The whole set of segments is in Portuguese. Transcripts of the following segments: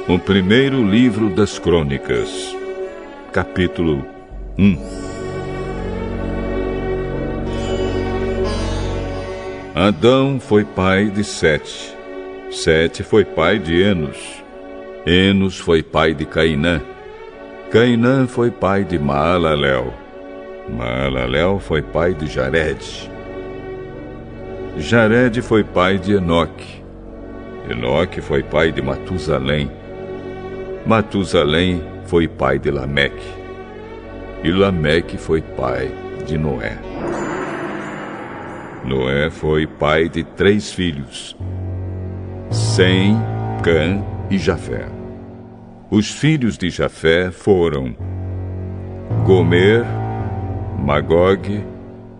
O primeiro livro das Crônicas, capítulo 1. Adão foi pai de Sete. Sete foi pai de Enos. Enos foi pai de Cainã. Cainã foi pai de Maalalel. Maalalel foi pai de Jared. Jared foi pai de Enoque. Enoque foi pai de Matusalém. Matusalém foi pai de Lameque. E Lameque foi pai de Noé. Noé foi pai de 3 filhos: Sem, Cã e Jafé. Os filhos de Jafé foram Gomer, Magog,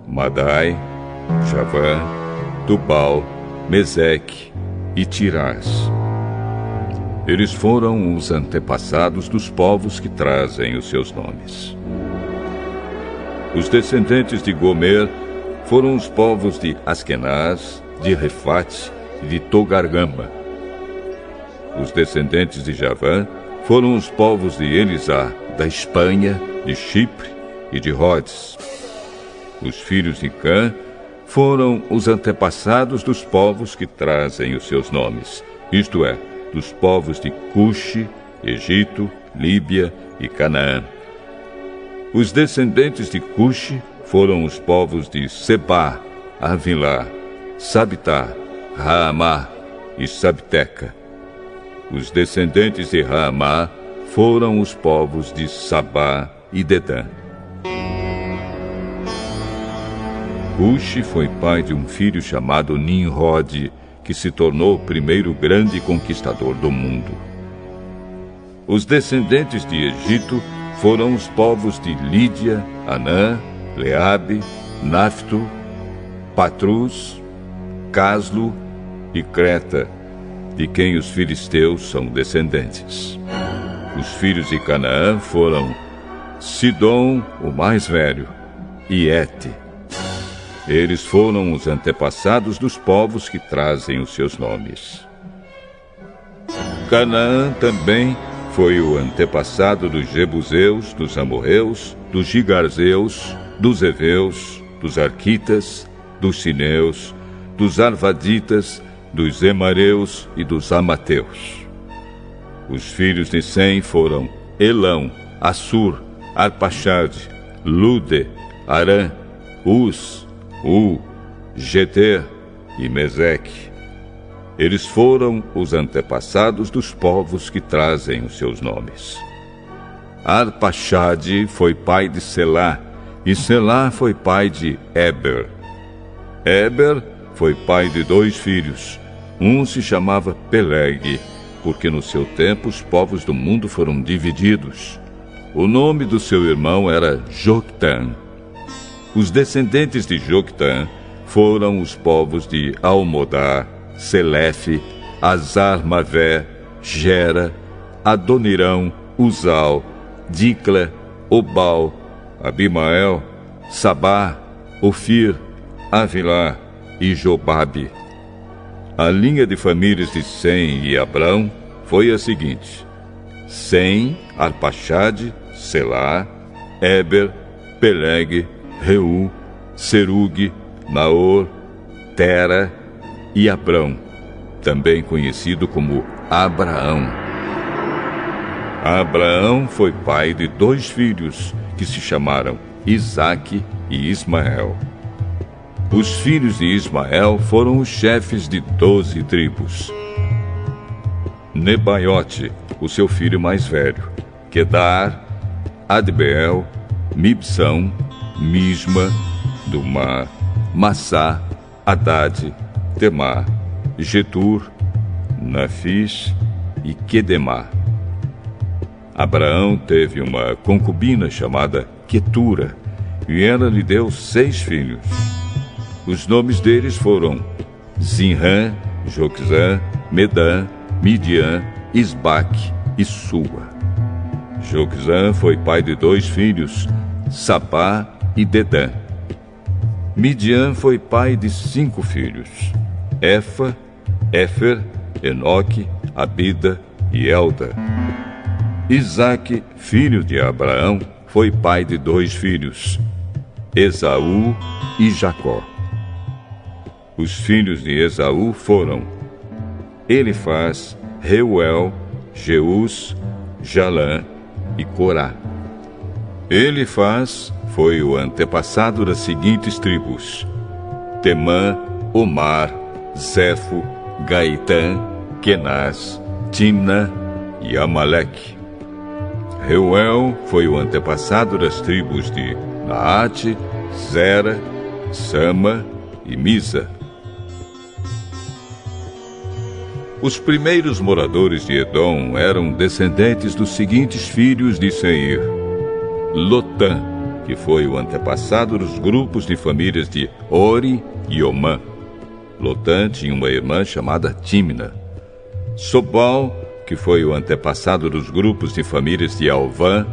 Madai, Javã, Tubal, Meseque e Tirás. Eles foram os antepassados dos povos que trazem os seus nomes. Os descendentes de Gomer foram os povos de Askenaz, de Refate e de Togargama. Os descendentes de Javã foram os povos de Elisá, da Espanha, de Chipre e de Rhodes. Os filhos de Cã foram os antepassados dos povos que trazem os seus nomes, isto é, dos povos de Cuxi, Egito, Líbia e Canaã. Os descendentes de Cuxi foram os povos de Sebá, Avilá, Sabitá, Raamá e Sabteca. Os descendentes de Raamá foram os povos de Sabá e Dedã. Cuxi foi pai de um filho chamado Nimrod, que se tornou o primeiro grande conquistador do mundo. Os descendentes de Egito foram os povos de Lídia, Anã, Leabe, Nafto, Patrus, Caslo e Creta, de quem os filisteus são descendentes. Os filhos de Canaã foram Sidom, o mais velho, e Ete. Eles foram os antepassados dos povos que trazem os seus nomes. Canaã também foi o antepassado dos Jebuseus, dos Amorreus, dos Gigarzeus, dos Eveus, dos Arquitas, dos Sineus, dos Arvaditas, dos Emareus e dos Amateus. Os filhos de Sem foram Elão, Assur, Arpaxade, Lude, Arã, Uz, Geter e Meseque. Eles foram os antepassados dos povos que trazem os seus nomes. Arpaxade foi pai de Selá, e Selá foi pai de Eber. Eber foi pai de 2 filhos. Um se chamava Peleg, porque no seu tempo os povos do mundo foram divididos. O nome do seu irmão era Joctã. Os descendentes de Joctã foram os povos de Almodá, Selefe, Azar-Mavé, Gera, Adonirão, Uzal, Dicla, Obal, Abimael, Sabá, Ofir, Avilá e Jobabe. A linha de famílias de Sem e Abrão foi a seguinte: Sem, Arpaxade, Selá, Eber, Peleg, Reu, Serug, Naor, Tera e Abrão, também conhecido como Abraão. Abraão foi pai de 2 filhos, que se chamaram Isaque e Ismael. Os filhos de Ismael foram os chefes de 12 tribos. Nebaiote, o seu filho mais velho, Quedar, Adbeel, Mibsão, Misma, Dumá, Massá, Haddad, Temá, Getur, Nafis e Quedemá. Abraão teve uma concubina chamada Quetura, e ela lhe deu 6 filhos. Os nomes deles foram Zinrã, Joquzã, Medã, Midian, Isbaque e Sua. Joquzã foi pai de 2 filhos, Sapá e Dedã. Midian foi pai de 5 filhos, Éfa, Éfer, Enoque, Abida, e Elda. Isaque, filho de Abraão, foi pai de 2 filhos, Esaú e Jacó. Os filhos de Esaú foram Elifaz, Reuel, Jeus, Jalã e Corá. Elifaz foi o antepassado das seguintes tribos: Temã, Omar, Zefo, Gaitã, Kenaz, Timna e Amaleque. Reuel foi o antepassado das tribos de Naate, Zera, Sama e Misa. Os primeiros moradores de Edom eram descendentes dos seguintes filhos de Seir: Lotã, que foi o antepassado dos grupos de famílias de Ori e Omã. Lotã tinha uma irmã chamada Timna. Sobal, que foi o antepassado dos grupos de famílias de Alvã,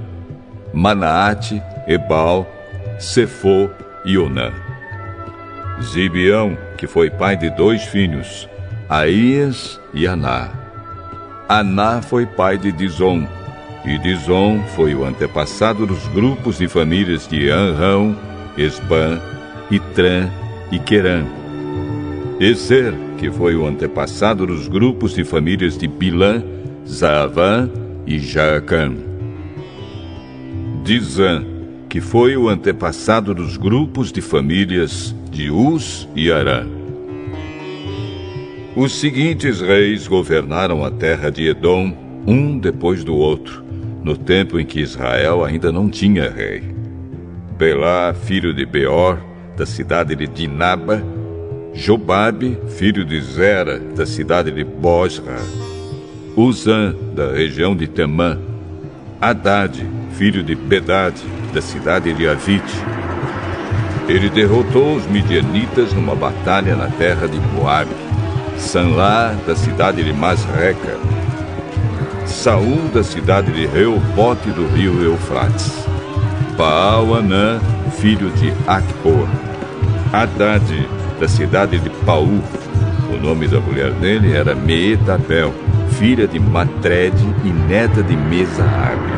Manaate, Ebal, Sefô e Onã. Zibeão, que foi pai de 2 filhos, Aías e Aná. Aná foi pai de Dizon, e Dizon foi o antepassado dos grupos de famílias de Anrão, Esbã, Itrã e Querã. Ezer, que foi o antepassado dos grupos de famílias de Bilã, Zaavã e Jaacã. Dizã, que foi o antepassado dos grupos de famílias de Uz e Arã. Os seguintes reis governaram a terra de Edom, um depois do outro, no tempo em que Israel ainda não tinha rei: Belá, filho de Beor, da cidade de Dinaba; Jobabe, filho de Zera, da cidade de Bosra; Uzã, da região de Temã; Haddad, filho de Bedade, da cidade de Avite. Ele derrotou os midianitas numa batalha na terra de Moabe; Sanlá, da cidade de Masreca; Saul, da cidade de Reobote do rio Eufrates; Baal-Anã, filho de Acbor; Haddad, da cidade de Paú. O nome da mulher dele era Meetabel, filha de Matred e neta de Mesaabe.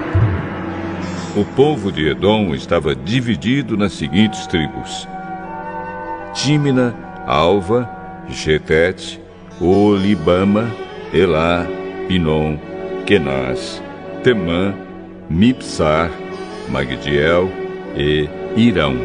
O povo de Edom estava dividido nas seguintes tribos: Tímina, Alva, Getete, Olibama, Elá, Pinom, Kenaz, Temã, Mipsar, Magdiel e Irão.